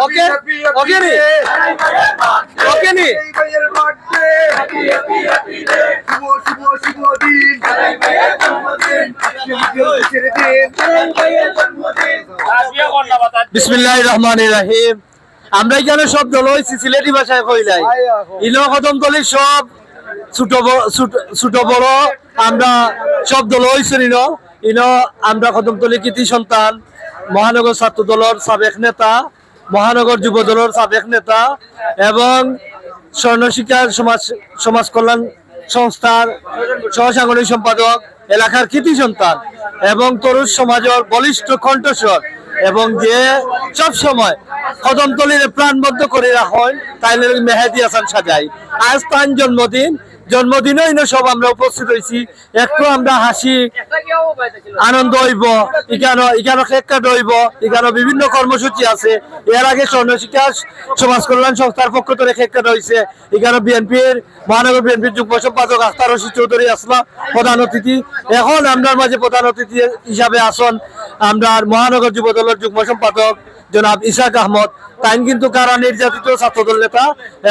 ওকে ওকে নি ওকে নি বিসমিল্লাহির রহমানির রহিম। আমরা এখানে সব দল হয়েছি সিলেটি ভাষায় কইলাই ইনো কদমতলি সব ছোট বড় আমরা সব দল হয়েছি ইনো আমরা কদমতলি কৃতি সন্তান মহানগর ছাত্র দলের সাবেক নেতা মহানগর যুব দলের সাবেক নেতা এবং স্বর্ণশিক্ষা সমাজ কল্যাণ সংস্থার সহসাংগঠনিক সম্পাদক এলাকার কৃতি সন্তান এবং তরুণ সমাজের বলিষ্ঠ কণ্ঠস্বর এবং যে সব সময় কদমতলির প্রাণবদ্ধ করে রাখেন তাই মেহেদি হাসান সাজাই। আজ তার জন্মদিনও সব আমরা উপস্থিত হয়েছি। একটু আমরা হাসি আনন্দ হইব, এখানে কেক কাট হইব, এখানে বিভিন্ন কর্মসূচি আছে। এর আগে স্বর্ণশিক্ষা সমাজ কল্যাণ সংস্থার পক্ষ থেকে কেক কাট হয়েছে। এখানে বিএনপির মহানগর বিএনপির যুগ্ম সম্পাদক আখতার রশিদ চৌধুরী আসলা প্রধান অতিথি। এখন আমরা মাঝে প্রধান অতিথি হিসাবে আসন আমরা মহানগর যুব দলের যুগ্ম সম্পাদক জনাব ইসাক আহমদ। তাই কিন্তু কারা নির্যাতিত ছাত্রদল নেতা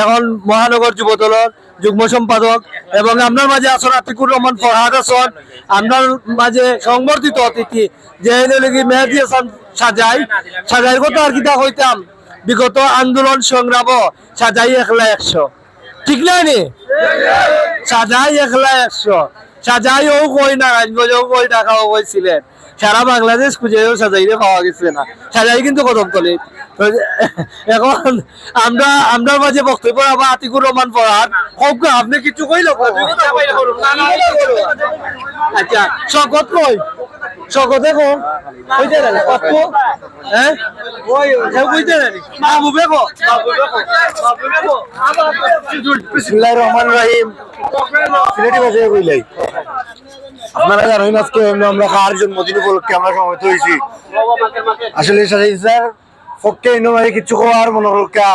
এখন মহানগর যুব দলের যুগ্ম সম্পাদক এবং আপনার মাঝে আসন আতিকুর রহমান ফরহাদ আসন। আপনার মাঝে সংবর্ধিত অতিথি যে মেহেদি হাসান সাজাই কথা আর কিতা হইতাম বিগত আন্দোলন সংগ্রাম সাজাই 100 ঠিক নাই সাজাই 100 সাজাইও কই নারায়ণগঞ্জও কই ঢাকাও কইছিলেন সারা বাংলাদেশ খুঁজেও সাজাইরে পাওয়া গেছে না। সাজাই কিন্তু কদমতলি। এখন আমরা মাঝে বক্তব্য আবার আতিকুর রহমান ফরহাদ হোক আপনি কিছু কইল আচ্ছা শকত কই শকত দেখো কইতে না কত হ্যাঁ ওই কইতে না মাহবুবে কো বিসমিল্লাহির রহমানির রহিম। সিলেটি ভাষায় কইলাই আপনারা জানেন আজকে আমরা কার জন্মদিন উপলক্ষে আমরা সমবেত হয়েছি। আসলে সাজাই স্যার পক্ষে কিছু করার মনোরক্ষা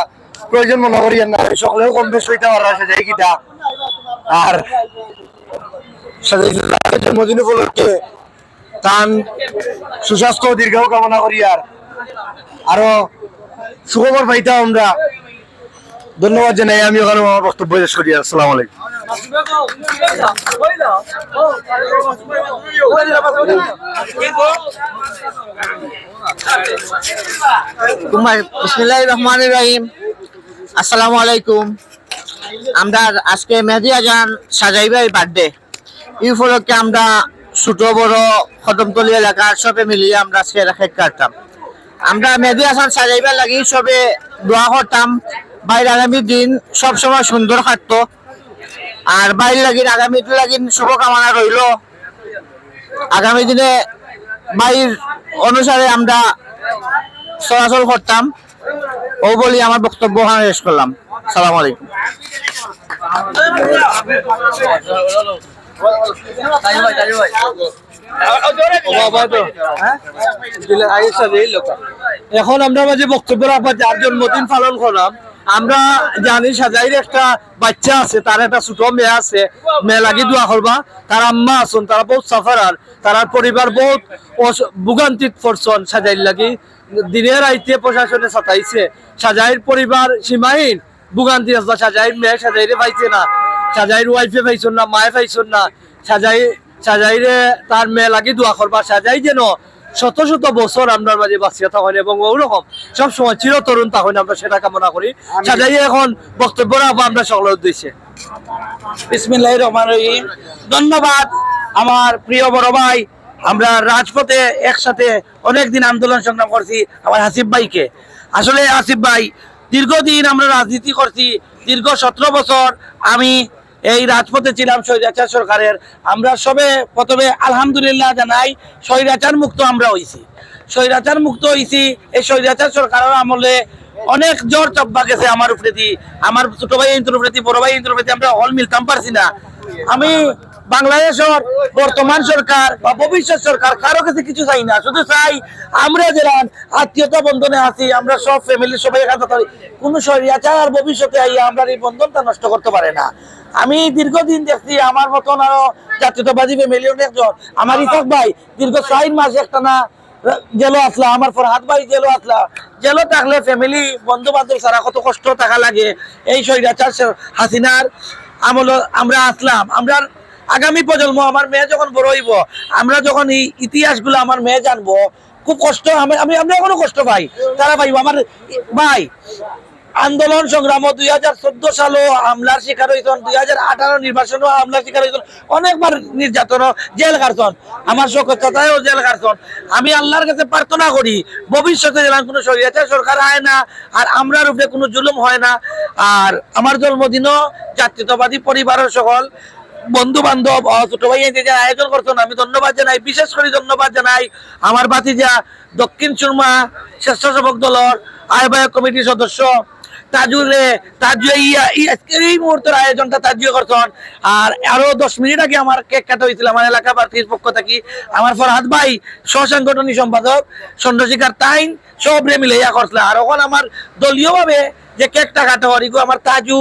প্রয়োজন মনে করি না, সকলেও কম বেশ হইতে পারা সাজাই কিতা আর সাজাই জন্মদিন উপলক্ষে তান সুস্বাস্থ্য দীর্ঘ কামনা করি আর আরো সুখবর পাইতাম আমরা। ধন্যবাদ জানাই আমি ওখানে আমার বক্তব্য শেষ করি। আসসালামু আলাইকুম। বিসমিল্লাহির রহমানির রহিম। আসসালামু আলাইকুম। আমরা আজকে মেহেদি হাসান সাজাই ভাই বার্থডে এই উপলক্ষে আমরা ছোট বড় কদমতলি এলাকার সবে মিলিয়ে আমরা আজকে কেক কাটতাম। আমরা মেহেদি হাসান সাজাইবার লাগি সবে দোয়া করতাম বাইর আগামী দিন সবসময় সুন্দর কাটতো আর বাইর লাগিন আগামী লাগিন শুভকামনা রইল। আগামী দিনে বাইর অনুসারে আমরা চলাচল করতাম ও বলি আমার বক্তব্য শেষ করলাম। সালাম আলাইকুম। এখন আমরা মাঝে বক্তব্য রাখবো যার জন্মদিন পালন করলাম। আমরা জানি সাজাইর একটা বাচ্চা আছে, তার একটা ছোট মেয়ে আছে, মেয়ে লাগি দোয়া করবা। তার আম্মা আছেন, তারা বহুত সাফারার, তার পরিবার বহুত ভোগান্তিত পড়ছেন সাজাইর লাগি। দিনের রাইতে প্রশাসনে ছাতাইছে, সাজাইর পরিবার সীমাহীন ভোগান্তি আছে। সাজাইর মেয়ে সাজাইরে পাইছে না, সাজাইর ওয়াইফে পাইছেন না, মায়ে পাইছেন না। সাজাইরে তার মেয়ে লাগি দোয়া করবা সাজাই যেন শত শত বছর আমরা মাঝে বাঁচিয়ে থাকেন এবং ওরকম সবসময় চিরতরুণ থাকেন, আমরা সেটা কামনা করি। সাজাই এখন বক্তব্য রাখবো আমরা সকলের উদ্দেশ্যে। বিসমিল্লাহির রহমানির রহিম। ধন্যবাদ আমার প্রিয় বড় ভাই। আমরা রাজপথে একসাথে অনেকদিন আন্দোলন সংগ্রাম করছি আমার হাসিব ভাইকে। আসলে হাসিব ভাই দীর্ঘদিন আমরা রাজনীতি করছি, দীর্ঘ 17 বছর আমি এই রাজপথে ছিলাম স্বৈরাচার সরকারের। আমরা সবে প্রথমে আলহামদুলিল্লাহ জানাই স্বৈরাচার মুক্ত আমরা হয়েছি, স্বৈরাচার মুক্ত হয়েছি। এই স্বৈরাচার সরকারের আমলে অনেক জোর চাপা গেছে আমার উপরে দিয়ে, আমার ছোট ভাই ইন্দ্র প্রতি, বড় ভাই ইন্দ্র প্রতি আমরা হল মিলতাম পারছি না। আমি বাংলাদেশের বর্তমান সরকার বা ভবিষ্যৎ সরকার কারো কাছে কিছু চাই না, শুধু চাই আমরা যারা আত্মীয়তা বন্ধনে আছি আমরা সব ফ্যামিলি সবাই এখানে পারি, কোনো স্বৈরাচার ভবিষ্যতে আইয়া আমরা এই বন্ধনটা নষ্ট করতে পারে না। আমি দীর্ঘদিন দেখছি আমার মতন আরো জাতীয়তাবাদী ফ্যামিলি অনেকজন, আমার ইসাক ভাই দীর্ঘ 4 মাস একটা না জেলো আসলা, আমার ফরহাদ ভাই জেলো আসলা। জেলো থাকলে ফ্যামিলি বন্ধু বান্ধব ছাড়া কত কষ্ট থাকা লাগে। এই স্বৈরাচার হাসিনার আমল আমরা আসলাম, আমরা আগামী প্রজন্ম, আমার মেয়ে যখন বড় হইব, আমরা যখন এই ইতিহাসগুলো আমার মেয়ে জানবো, খুব কষ্ট, আমি এখনো কষ্ট পাই, তারা পাইব। আমার ভাই আন্দোলন সংগ্রাম 2014 সালও হামলার শিকার হয়েছেন, 2018 নির্বাচনও হামলার শিকার হয়েছেন, অনেকবার নির্যাতন, জেল কাটছেন, আমার শোকতায়ও জেল কাটছেন। আমি আল্লাহর কাছে প্রার্থনা করি ভবিষ্যতে যেন কোনো স্বৈরাচার সরকার হয় না, আর আমরার উপরে কোনো জুলুম হয় না। আর আমার জন্মদিনও জাতীয়তাবাদী পরিবারের সকল বন্ধু বান্ধব ছোট ভাই যে আয়োজন করছেন, আমি ধন্যবাদ জানাই, বিশেষ করে ধন্যবাদ জানাই আমার ভাতিজা দক্ষিণ সুরমা স্বেচ্ছাসেবক দলের আহ্বায়ক কমিটির সদস্য এই মুহূর্তের আয়োজনটা তাজুয়ে করছেন। আর আরো 10 মিনিট আগে আমার কেক কাটা হয়েছিল আমার এলাকা প্রার্থীর পক্ষ থেকে। আমার ফরহাদ ভাই সহসাংগঠনিক সম্পাদক চন্দ্রশেখর তাইন সব রে মিলে করছিল। আর ওখানে আমার দলীয় ভাবে যে কেকটা কাটা হরি আমার তাজু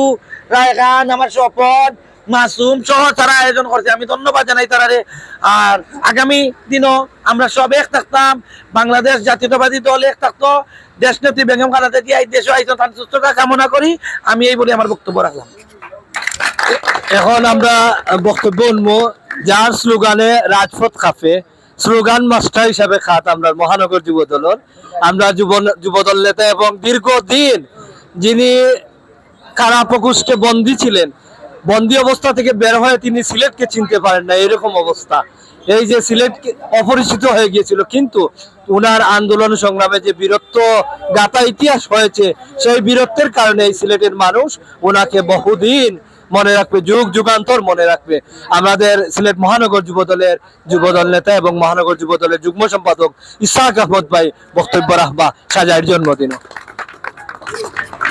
রায় খান, আমার স্বপন মাসুম সহ তারা আয়োজন করছে, আমি ধন্যবাদ জানাই তারারে। আর আগামী দিনও আমরা সব এক থাকতাম, বাংলাদেশ জাতীয়তাবাদী দল এক থাকতো, দেশ নেত্রী বেগম খালেদা জিয়া এই দেশে আইসন, তার সুস্থতা কামনা করি। আমি এই বলে আমার বক্তব্য রাখলাম। এখন আমরা বক্তব্য উনমো যার স্লোগানে রাজপথ কাফে, স্লোগান মাস্টার হিসাবে খাত আমরা মহানগর যুব দলের, আমরা যুবদল নেতা এবং দীর্ঘদিন যিনি কারা প্রকোষ্ঠে বন্দী ছিলেন, বন্দী অবস্থা থেকে বের হয়ে তিনি সিলেটকে চিনতে পারেন না, এরকম অবস্থা। এই যে সিলেট অপরিচিত হয়ে গিয়েছিল, কিন্তু উনার আন্দোলন সংগ্রামে যে বীরত্ব গাথা ইতিহাস হয়েছে, সেই বীরত্বের কারণে এই সিলেটের মানুষ ওনাকে বহুদিন মনে রাখবে, যুগ যুগান্তর মনে রাখবে। আমাদের সিলেট মহানগর যুবদল নেতা এবং মহানগর যুবদলের যুগ্ম সম্পাদক ইসহাক আহমদ ভাই বক্তব্য রাখবা সাজাইয়ের জন্মদিন।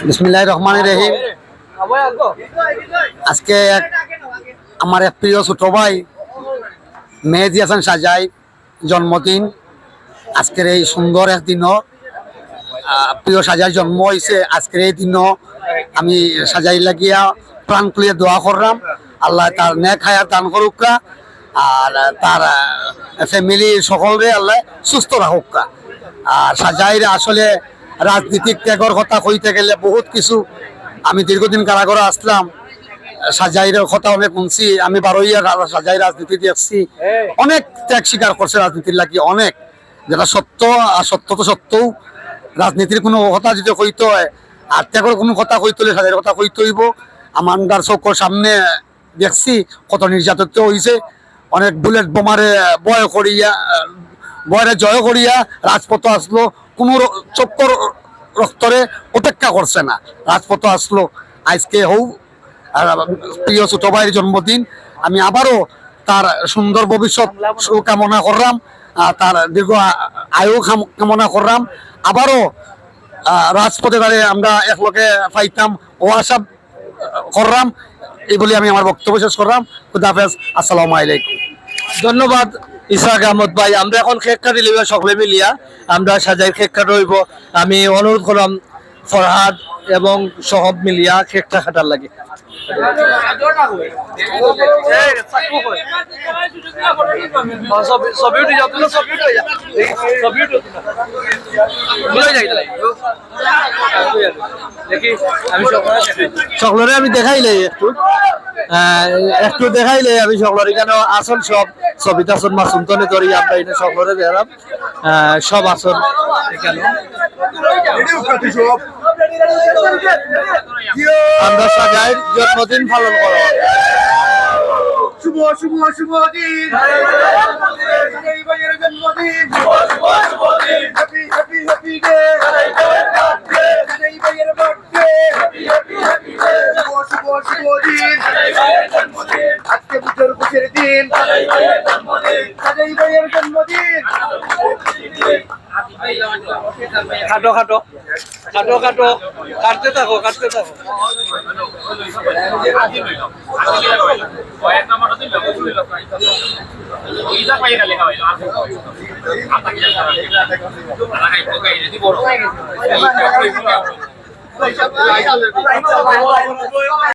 বিসমিল্লাহির রহমানির রহিম। আজকে আমার এক প্রিয় ছোট ভাই মেহেদি হাসান সাজাই জন্মদিন। আজকের এই সুন্দর এক দিনও প্রিয় সাজাই জন্ম হয়েছে, আজকের এই দিনও আমি সাজাই লাগিয়া প্রাণ খুলিয়ে দোয়া করলাম, আল্লাহ তার নেক হায়াত দান করুক, আর তার ফ্যামিলি সকলরে আল্লাহ সুস্থ রাখুক। আর সাজাইরে আসলে রাজনীতিক ত্যাগর কথা কইতে গেলে বহুত কিছু, আমি দীর্ঘদিন কারাগারে আসলাম, সাজাইরের কথা অনেক শুনছি, আমি 12 ইয়ার সাজাই রাজনীতি দেখছি, অনেক ত্যাগ স্বীকার করছে রাজনীতির লাগি, অনেক যেটা সত্য, আর সত্য তো সত্যও। রাজনীতির কোনো কথা যদি কইতে হয় আর ত্যাগের কোনো কথা কইতে হলে সাজাইয়ের কথা কইতে হইব। আমার চোখের সামনে দেখছি কত নির্যাতিত হয়েছে, অনেক বুলেট বোমারে বয়রে জয় করিয়া রাজপথ আসলো, কোনো চক্কর রক্তরে অপেক্ষা করছে না, রাজপথ আসলো। আজকে প্রিয় ছোট ভাইয়ের জন্মদিন, আমি আবারও তার সুন্দর ভবিষ্যৎ কামনা করলাম, তার দীর্ঘ আয়ু কামনা করলাম। আবারও রাজপথে দাঁড়িয়ে আমরা একলগে পাইতাম ও আশা করলাম। এই বলে আমি আমার বক্তব্য শেষ করলাম। খুদা হাফেজ, আসসালামু আলাইকুম। ধন্যবাদ ইসহাক আহমদ ভাই। আমরা এখন কেক কাটি লিব সকলে মিলিয়া, আমরা সাজাই কেক কাট হইব। আমি অনুরোধ করলাম ফরহাদ এবং সহব মিলিয়া কেকটা কাটার লাগে। সকলের আমি দেখাইলে একটু দেখাইলে আমি সকলের এখানে আসল সব ছবিতে আসন মাসুমতনে ধরি আমরা এখানে সকলের দেখালাম সব আসন এখানে আমরা সাজাই জন্মদিন পালন করো। শুভ শুভ শুভ দিন, জন্মদিন, হ্যাপি হ্যাপি হ্যাপি ডে, শুভ শুভ দিন, আজকে বুঝের খুশির দিন, সাজাই ভাইয়ের জন্মদিন। খাটো খাটো খাটো খাটো কাটতে থাকো কাটতে থাকো।